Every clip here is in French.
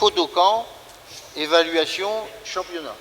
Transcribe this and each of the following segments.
Kodokan, évaluation championnat.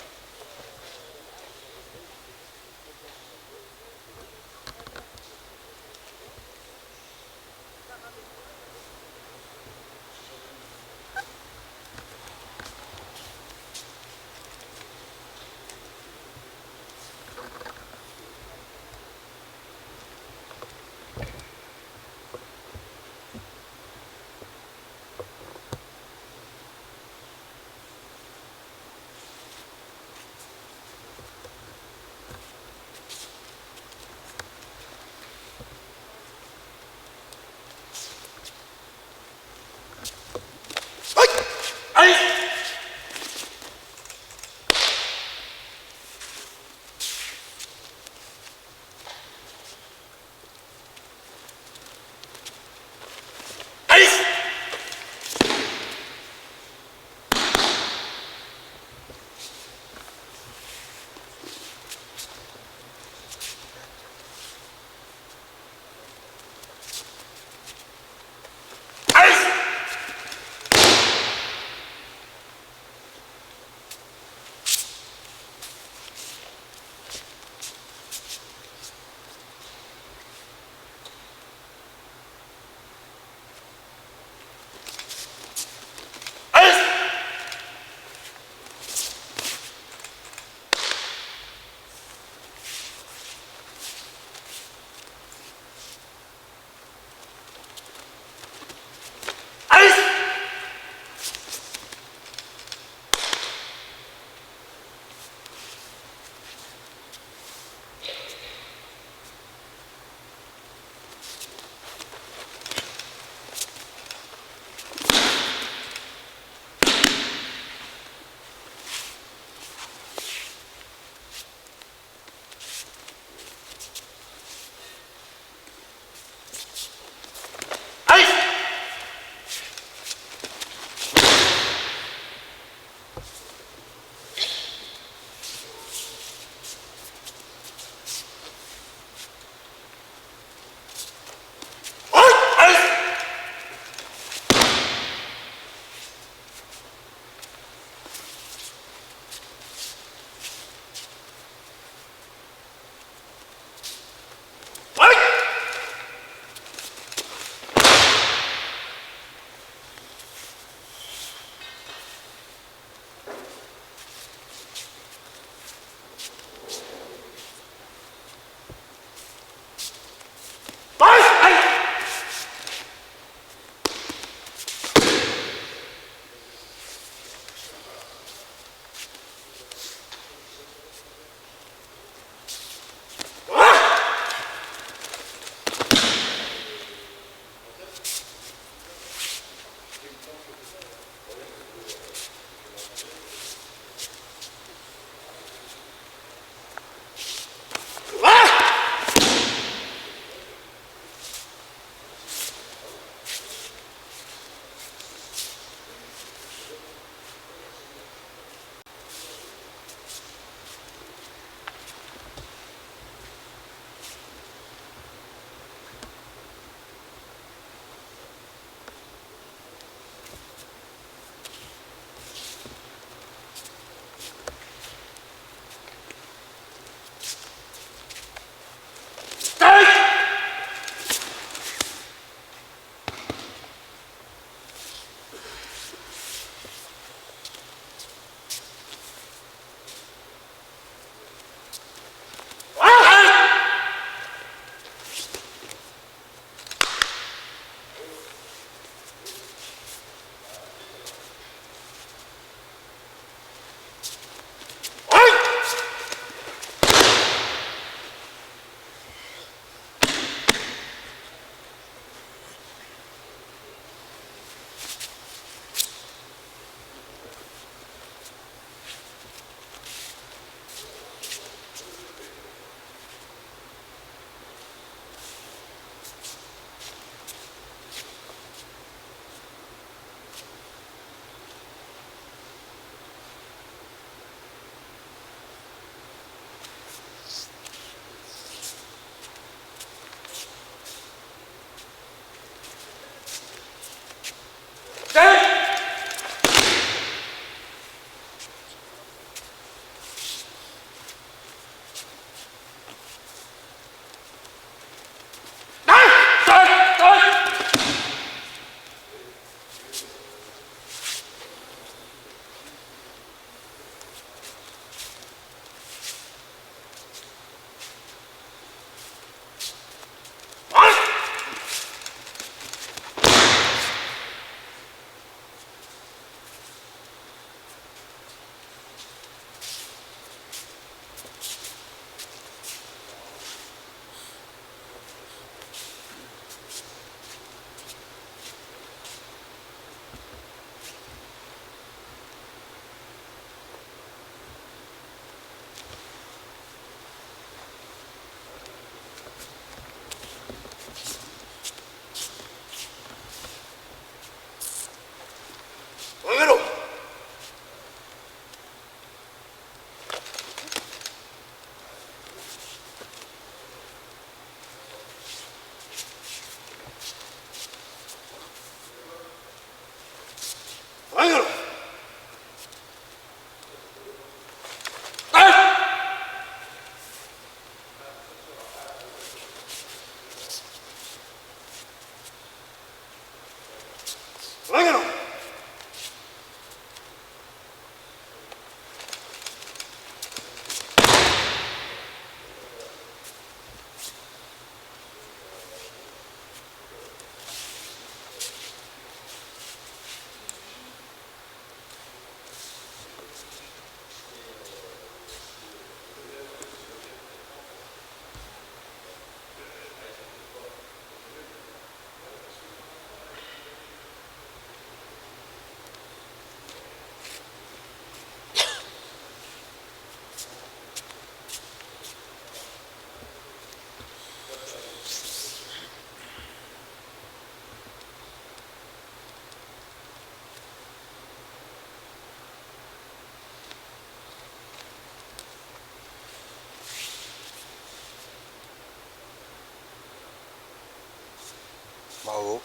Bravo.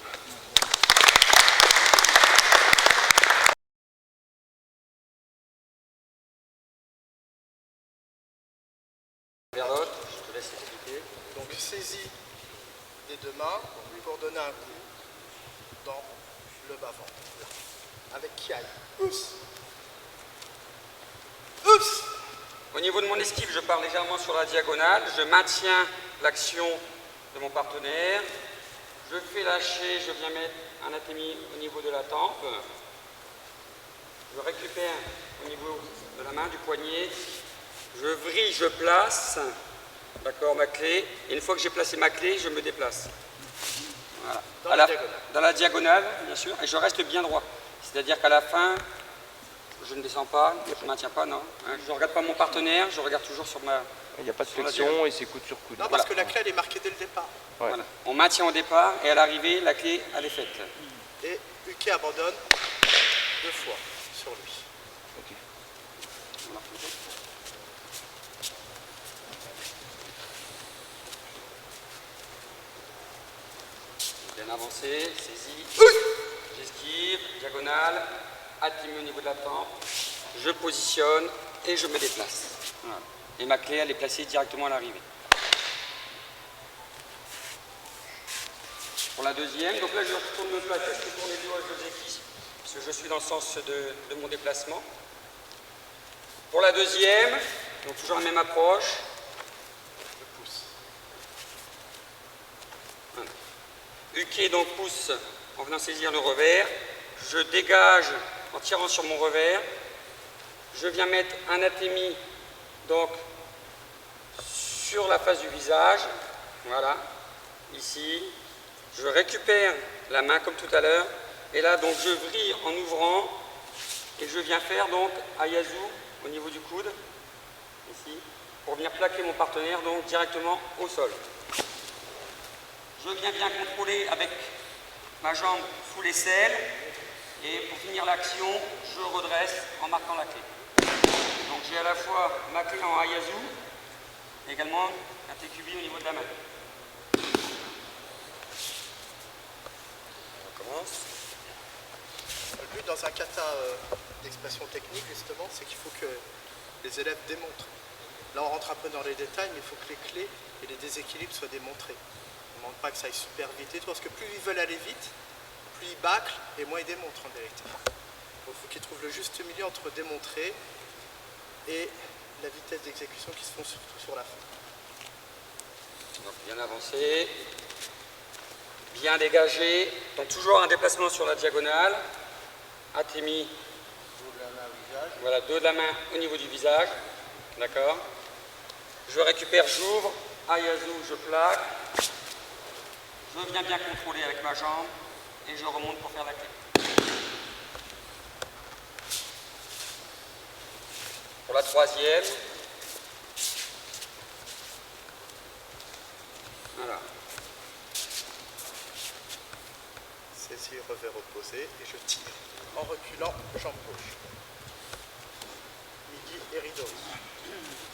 Vers l'autre, je te laisse expliquer. Donc saisie des deux mains pour donner un coup dans le bas-ventre. Avec qui aille. Oups. Oups. Au niveau de mon esquive, je pars légèrement sur la diagonale. Je maintiens l'action de mon partenaire. Je fais lâcher, je viens mettre un attémi au niveau de la tempe. Je récupère au niveau de la main, du poignet. Je vrille, je place, d'accord, ma clé. Et une fois que j'ai placé ma clé, je me déplace. Voilà. Dans la diagonale, bien sûr. Et je reste bien droit. C'est-à-dire qu'à la fin, je ne descends pas, je ne maintiens pas, non. Je ne regarde pas mon partenaire, je regarde toujours sur ma... Il n'y a pas de flexion et c'est coude sur coude. Non, parce que la clé, elle est marquée dès le départ. Ouais. Voilà. On maintient au départ et à l'arrivée, la clé, elle est faite. Et Uke abandonne 2 fois sur lui. Ok. Voilà. Bien avancé, saisie, j'esquive, diagonale, attémie au niveau de la tempe, je positionne et je me déplace. Voilà. Et ma clé, elle est placée directement à l'arrivée. Pour la deuxième, donc là je retourne me placer, je tourne les doigts, je déquille, parce que je suis dans le sens de mon déplacement. Pour la deuxième, donc toujours la même approche. Je pousse. Voilà. Uke donc pousse en venant saisir le revers. Je dégage en tirant sur mon revers. Je viens mettre un attémi donc sur la face du visage. Voilà, ici. Je récupère la main comme tout à l'heure. Et là donc je vrille en ouvrant et je viens faire donc Ayazu au niveau du coude, ici, pour venir plaquer mon partenaire donc directement au sol. Je viens bien contrôler avec ma jambe sous l'aisselle et pour finir l'action, je redresse en marquant la clé. Donc j'ai à la fois ma clé en Ayazu et également un TQB au niveau de la main. On commence. Le but dans un kata d'expression technique, justement, c'est qu'il faut que les élèves démontrent. Là, on rentre un peu dans les détails, mais il faut que les clés et les déséquilibres soient démontrés. On ne demande pas que ça aille super vite et tout, parce que plus ils veulent aller vite, plus ils bâclent et moins ils démontrent en vérité. Donc il faut qu'ils trouvent le juste milieu entre démontrer et la vitesse d'exécution qui se font surtout sur la fin. Donc bien avancé, bien dégagé, donc toujours un déplacement sur la diagonale, attémi, voilà, dos de la main au niveau du visage, d'accord. Je récupère, j'ouvre, Ayazu, je plaque, je viens bien contrôler avec ma jambe et je remonte pour faire la clé. Pour la troisième, voilà. Saisie, revers opposé et je tire en reculant, jambe gauche. Midi et rideau.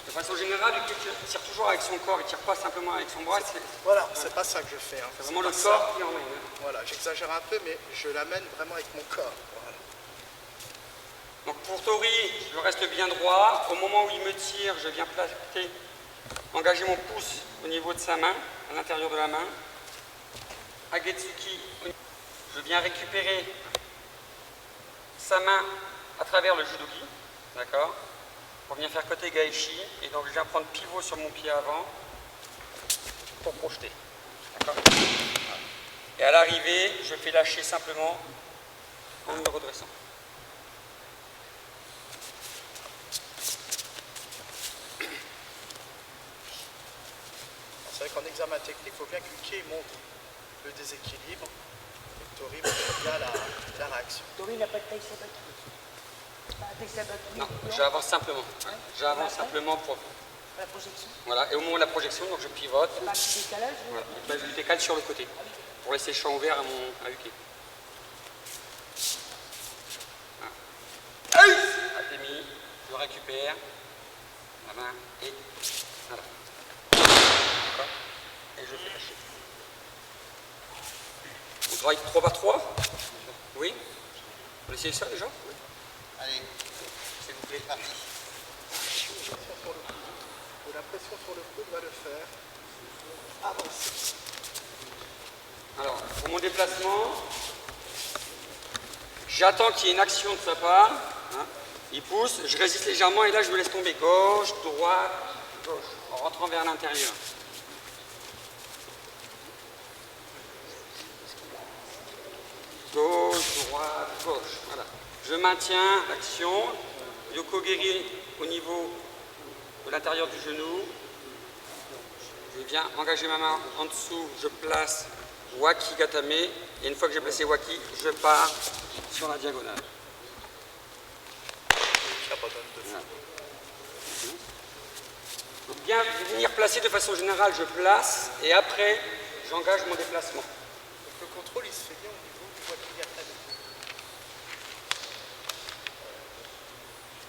De façon générale, il tire toujours avec son corps, il ne tire pas simplement avec son bras. Voilà, c'est pas ça que je fais. Hein. C'est vraiment le pas corps ça. qui emmène. Voilà, j'exagère un peu, mais je l'amène vraiment avec mon corps. Voilà. Donc pour Tori, je reste bien droit. Au moment où il me tire, je viens placer, engager mon pouce au niveau de sa main, à l'intérieur de la main. Agetsuki, je viens récupérer sa main à travers le judogi, d'accord, pour venir faire côté gaeshi. Et donc je viens prendre pivot sur mon pied avant pour projeter. D'accord. Et à l'arrivée, je fais lâcher simplement en me redressant. C'est vrai qu'en examen technique, il faut bien que Uke montre le déséquilibre et que Tori montre bien la réaction. Tori n'a pas de taille sabatue. Non, j'avance simplement. J'avance simplement pour... La projection. Voilà, et au moment de la projection, donc je pivote. Pas de décalage. Voilà, et ben, je décale sur le côté pour laisser le champ ouvert à Uke. Voilà. Attémi, je récupère la main et voilà. D'accord. Et je fais lâcher. travaille 3 par 3. Oui. On essaye ça déjà? Oui. Allez, s'il vous plaît, parti. Et la pression sur le coude va le faire avancer. Alors, pour mon déplacement, j'attends qu'il y ait une action de sa part. Hein. Il pousse, je résiste légèrement et là je me laisse tomber. Gauche, droite, gauche, en rentrant vers l'intérieur. Gauche, droite, gauche. Voilà. Je maintiens l'action. Yokogiri au niveau de l'intérieur du genou. Je viens engager ma main en dessous, je place Waki Gatame. Et une fois que j'ai placé Waki, je pars sur la diagonale. Voilà. Donc bien venir placer de façon générale, je place et après j'engage mon déplacement. Donc le contrôle il se fait bien au niveau du Waki Gatame.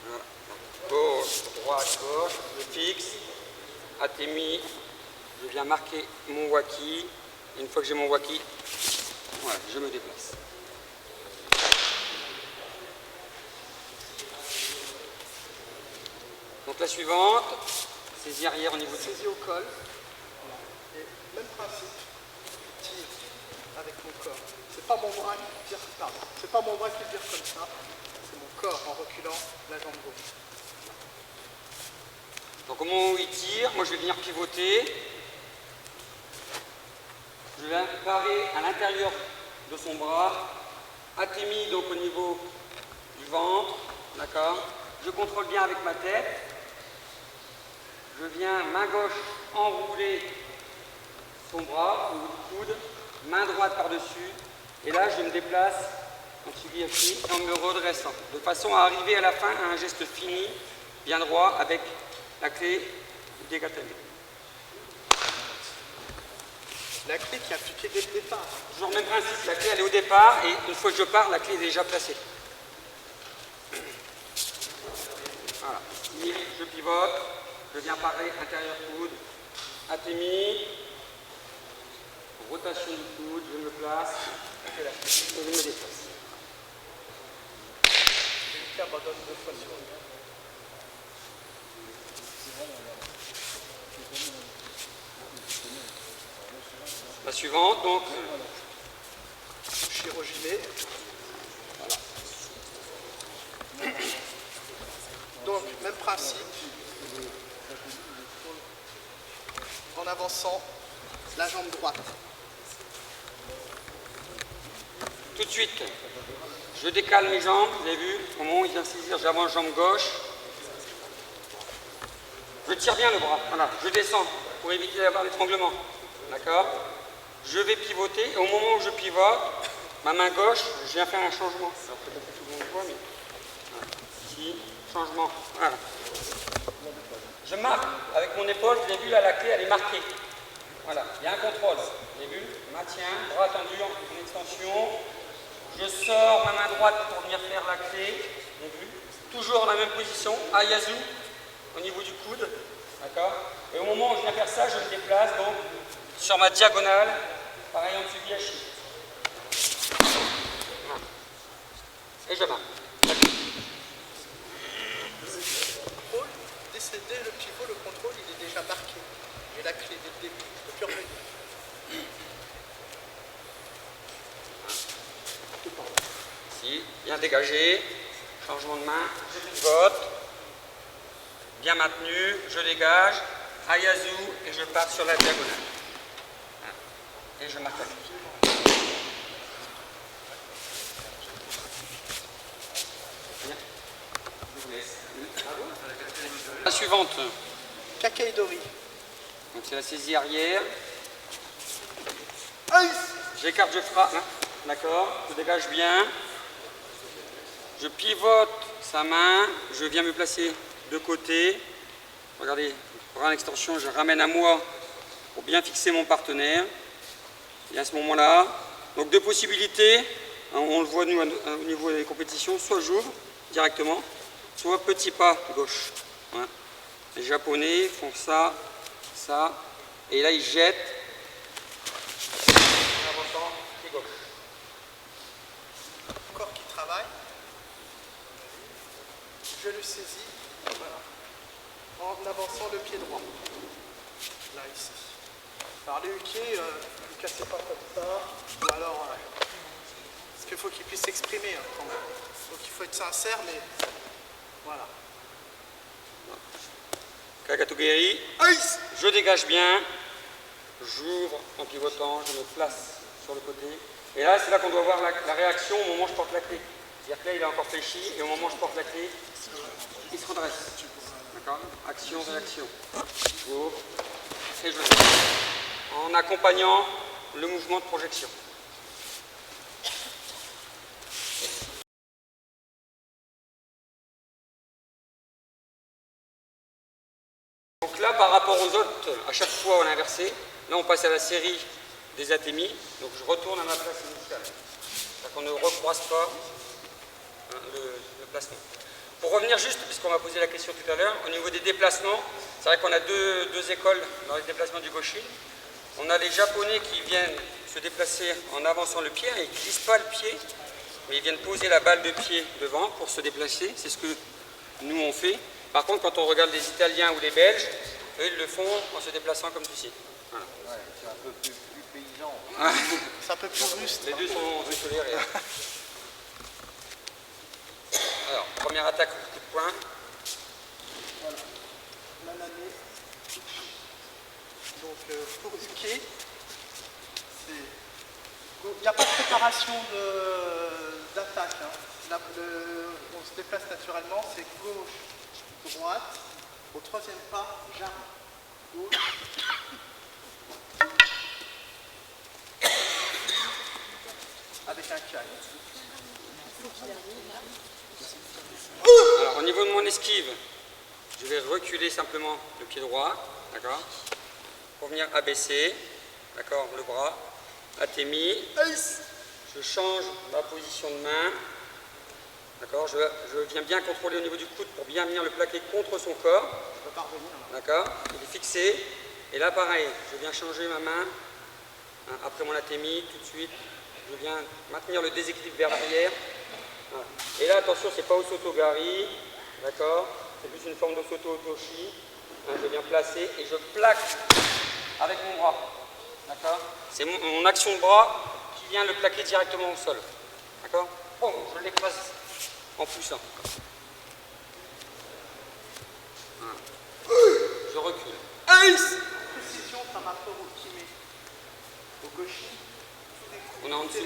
Voilà. Gauche, droite, gauche, je fixe, Atemi, je viens marquer mon Waki. Et une fois que j'ai mon Waki, voilà, je me déplace. Donc la suivante, saisie arrière au niveau de Saisie au col. Et même principe. Je tire avec mon corps. C'est pas mon bras qui tire, pardon. C'est pas mon bras qui tire comme ça. C'est mon corps en reculant la jambe gauche. Donc au moment où il tire, moi je vais venir pivoter. Je viens parer à l'intérieur de son bras. Atemi donc au niveau du ventre. D'accord. Je contrôle bien avec ma tête. Je viens, main gauche, enrouler son bras, au bout du coude, main droite par-dessus. Et là, je me déplace en Tsugiyashi en me redressant, de façon à arriver à la fin à un geste fini, bien droit, avec la clé des gatame. La clé qui est appliquée dès le départ. Toujours le même principe, la clé elle est au départ et une fois que je pars, la clé est déjà placée. Voilà, je pivote, je viens parer, intérieur coude, Atemi, rotation du coude, je me place, et je me déplace. Et qui abandonne 2 fois sur lui. La suivante, donc, Shirojiné. Voilà. Donc, même principe. En avançant la jambe droite. tout de suite, je décale mes jambes, vous avez vu, au moment où il vient saisir, j'avance jambe gauche. Je tire bien le bras, voilà, je descends pour éviter d'avoir l'étranglement, d'accord? Je vais pivoter et au moment où je pivote, ma main gauche, je viens faire un changement. Alors peut-être que tout le monde voit, mais voilà. Ici, changement, voilà. Je marque avec mon épaule, vous avez vu là, la clé elle est marquée. Voilà, il y a un contrôle, vous avez vu, maintien, bras tendu en extension. Je sors ma main droite pour venir faire la clé, vous avez vu, toujours dans la même position, Ayazu, au niveau du coude, d'accord? Et au moment où je viens faire ça, je me déplace donc sur ma diagonale, pareil en Tsugiyashi. Voilà. Et je marque. Dès le pivot, le contrôle, il est déjà marqué. Et la clé dès le début, je peux plus revenir. Ici, bien dégagé, changement de main, je pivote, bien maintenu, je dégage, Ayazu et je pars sur la diagonale. Et je marque la clé. Bien. Je vous laisse. La suivante, Kakeidori. donc c'est la saisie arrière. Aïe! J'écarte, je frappe, hein, d'accord, je dégage bien. Je pivote sa main, je viens me placer de côté. Regardez, bras en extension, je ramène à moi pour bien fixer mon partenaire. Et à ce moment-là, donc deux possibilités, hein, on le voit nous au niveau des compétitions, soit j'ouvre directement, soit petit pas gauche. Hein. Les Japonais font ça, ça, et là ils jettent en avançant pied gauche. je le saisis, voilà, en avançant le pied droit. Là, ici. Alors, le uke, ne le cassez pas comme ça, ou alors, parce qu'il faut qu'il puisse s'exprimer hein, quand même. Donc, il faut être sincère, mais voilà. Kakatogeri. Je dégage bien. J'ouvre en pivotant, je me place sur le côté. Et là, c'est là qu'on doit voir la réaction au moment où je porte la clé. C'est-à-dire que là, il a encore fléchi, et au moment où je porte la clé, il se redresse. D'accord? Action, réaction. J'ouvre, et je le fais. En accompagnant le mouvement de projection. Donc là, par rapport aux autres, à chaque fois on a inversé. Là, on passe à la série des atémies. Donc je retourne à ma place initiale. C'est-à-dire qu'on ne recroise pas hein, le placement. Pour revenir juste, puisqu'on m'a posé la question tout à l'heure, au niveau des déplacements, c'est vrai qu'on a deux écoles dans les déplacements du gauchin. On a les Japonais qui viennent se déplacer en avançant le pied. Ils ne glissent pas le pied, mais ils viennent poser la balle de pied devant pour se déplacer. C'est ce que nous on fait. Par contre, quand on regarde les Italiens ou les Belges, eux, ils le font en se déplaçant comme ceci. Voilà. Ouais, c'est un peu plus paysan. C'est un peu plus rustre. Les deux sont tolérés. Alors, première attaque, coup de poing. Voilà. L'anané. Donc, pour uke, il n'y a pas de préparation d'attaque. Hein. On se déplace naturellement, c'est gauche, droite. Au troisième pas, j'arrive. Gauche. Avec un caille. Alors, au niveau de mon esquive, je vais reculer simplement le pied droit, d'accord? Pour venir abaisser, d'accord, le bras, atémi. Je change ma position de main, d'accord? Je viens bien contrôler au niveau du coude pour bien venir le plaquer contre son corps, Je peux pas revenir là. d'accord? Il est fixé. Et là, pareil, je viens changer ma main, hein, après mon atémi, tout de suite, je viens maintenir le déséquilibre vers l'arrière. Voilà. Et là, attention, c'est pas au soto-gari, d'accord? C'est plus une forme de soto-otoshi. Hein, je viens placer et je plaque avec mon bras, d'accord? C'est mon action de bras qui vient le plaquer directement au sol, d'accord? Bon, je l'écrase en poussant. Voilà. Je recule. Précision par rapport au kimé. Au gauchi, On est en dessous.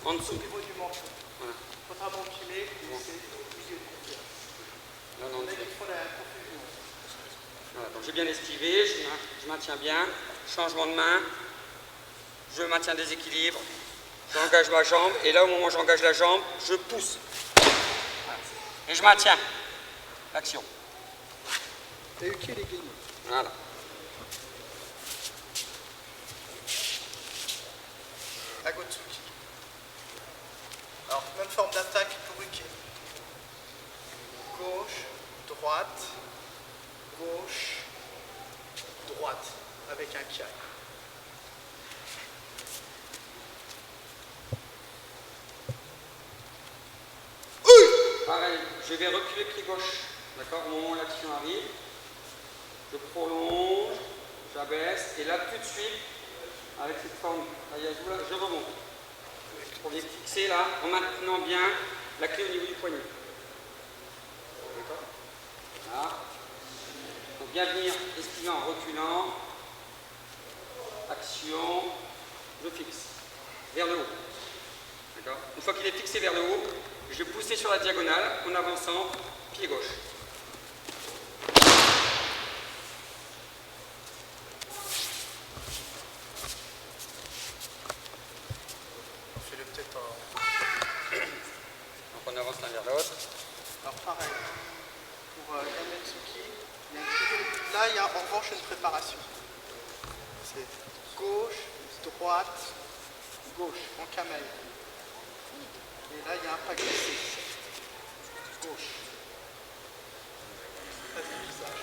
En au dessous. niveau du menton. Voilà. Contrairement au kimé, c'est au milieu du cœur. Là, on est en Il y en a dessous. qui font la confusion. Voilà, donc j'ai bien esquivé, je maintiens bien, changement de main, je maintiens des équilibres, j'engage ma jambe, et là au moment où j'engage la jambe, je pousse. Voilà. Et je maintiens l'action. Et uke, il est gagné. Voilà. Agotsuki. Alors, même forme d'attaque pour uke. Gauche, droite, gauche, droite, avec un kai. Pareil, je vais reculer pied gauche, d'accord, au moment où l'action arrive. Je prolonge, j'abaisse, et là tout de suite, avec cette forme Ayazu, là, je remonte. Pour les fixer là, en maintenant bien la clé au niveau du poignet. D'accord? Voilà. Donc bien venir esquiver en reculant. Action, je fixe. Vers le haut. D'accord? Une fois qu'il est fixé vers le haut, je vais pousser sur la diagonale en avançant, pied gauche. Fais-le peut-être en... Donc on avance l'un vers l'autre. Alors pareil, pour Yametsuki, là il y a en revanche une préparation. C'est gauche, droite, gauche, en camel. Et là il y a un pas glissé. Gauche. Face du visage.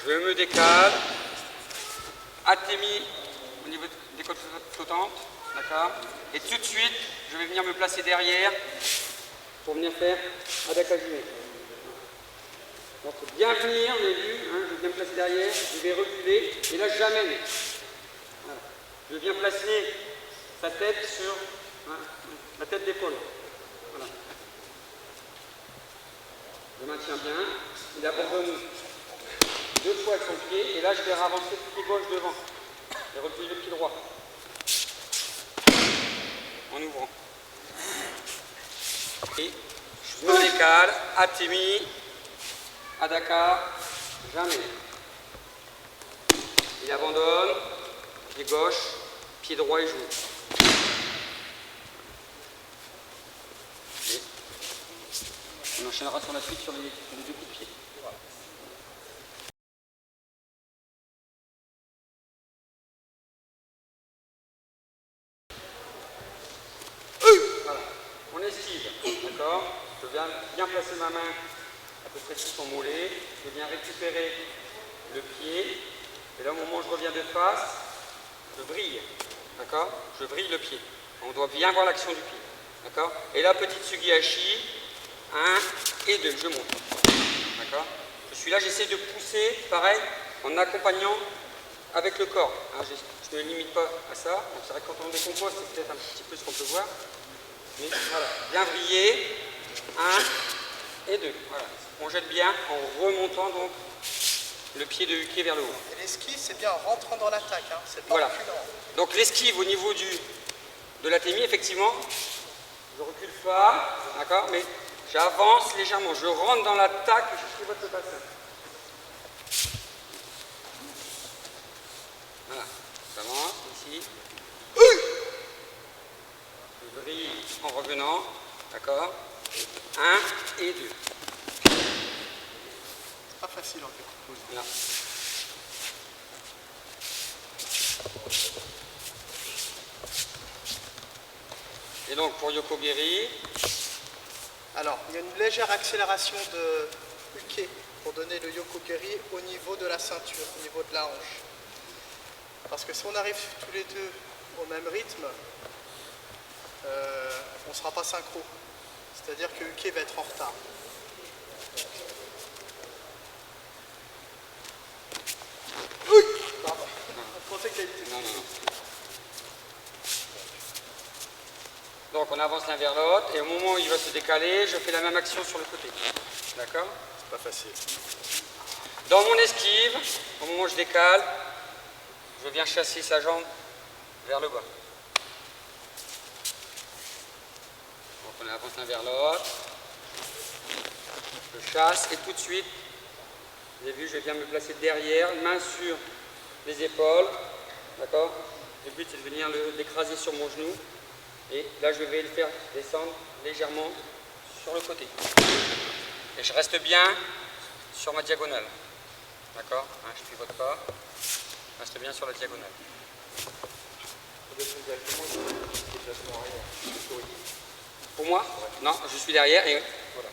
Je me décale. Atémi au niveau des côtes flottante, d'accord? Et tout de suite, je vais venir me placer derrière pour venir faire adakajume. Donc bien venir, vous avez vu, hein, je viens me placer derrière, je vais reculer, et là j'amène. Voilà. Je viens placer sa tête sur la tête d'épaule. Voilà. Je maintiens bien, il abandonne 2 fois avec son pied, et là je vais ravancer le pied gauche devant, et reculer le pied droit. En ouvrant. Et je me décale, Atemi, Adaka, jamais. Il abandonne, pied gauche, pied droit et joue. Et on enchaînera sur la suite sur les 2 coups de pied. Voilà, on esquive, d'accord? Je viens bien placer ma main à peu près sous son mollet, je viens récupérer le pied, et là au moment où je reviens de face, je vrille, d'accord? Je vrille le pied. On doit bien voir l'action du pied, d'accord? Et là, petite sugihachi, 1 et 2, je monte, d'accord? Je suis là, j'essaie de pousser, pareil, en accompagnant avec le corps. Hein, je ne me limite pas à ça, donc c'est vrai que quand on décompose, c'est peut-être un petit peu ce qu'on peut voir. Mais voilà, bien vriller, 1 et 2, voilà. On jette bien en remontant donc le pied de uke vers le haut. Et l'esquive, c'est bien en rentrant dans l'attaque, hein, c'est pas Voilà. reculant. Donc l'esquive au niveau de l'atemi, effectivement, je recule pas, d'accord, mais j'avance légèrement, je rentre dans l'attaque et je suis votre passage. Voilà, j'avance ici. Je vrille en revenant, d'accord, 1 et 2. C'est pas facile en décompose. Là. Et donc pour Yokogiri, Alors, il y a une légère accélération de uke pour donner le yokogiri au niveau de la ceinture, au niveau de la hanche. Parce que si on arrive tous les deux au même rythme, on ne sera pas synchro. C'est-à-dire que uke va être en retard. Pardon. On pensait qu'il y avait- non. Donc on avance l'un vers l'autre et au moment où il va se décaler, je fais la même action sur le côté. D'accord? C'est pas facile. Dans mon esquive, au moment où je décale, je viens chasser sa jambe vers le bas. Donc on avance l'un vers l'autre. Je chasse et tout de suite, vous avez vu, je viens me placer derrière, main sur les épaules. D'accord? Le but c'est de venir l'écraser sur mon genou. Et là, je vais le faire descendre légèrement sur le côté. Et je reste bien sur ma diagonale. D'accord? Hein, je ne pivote pas. Je reste bien sur la diagonale. Pour moi? Non, je suis derrière et voilà.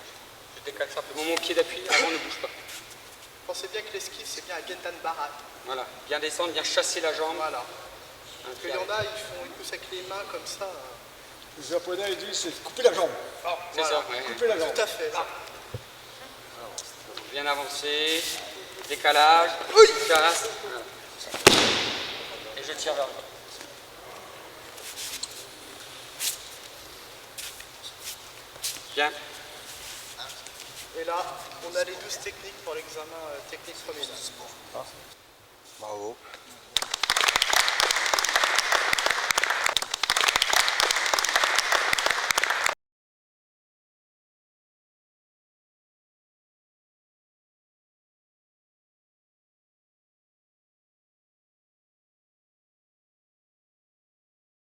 Je décale simplement mon pied d'appui avant, ne bouge pas. Pensez bien que l'esquive, c'est bien à Gendan Barat. Voilà. Bien descendre, bien chasser la jambe. Voilà. Un Parce pied qu'il y en a, ils poussent avec les mains comme ça. Les Japonais ils disent c'est couper la jambe. C'est ça, ouais. Couper la jambe. Tout à fait. Bien avancé, décalage, je chasse, voilà. Et je tire vers le bas. Bien. Et là, on a les 12 techniques pour l'examen technique premier. Bravo.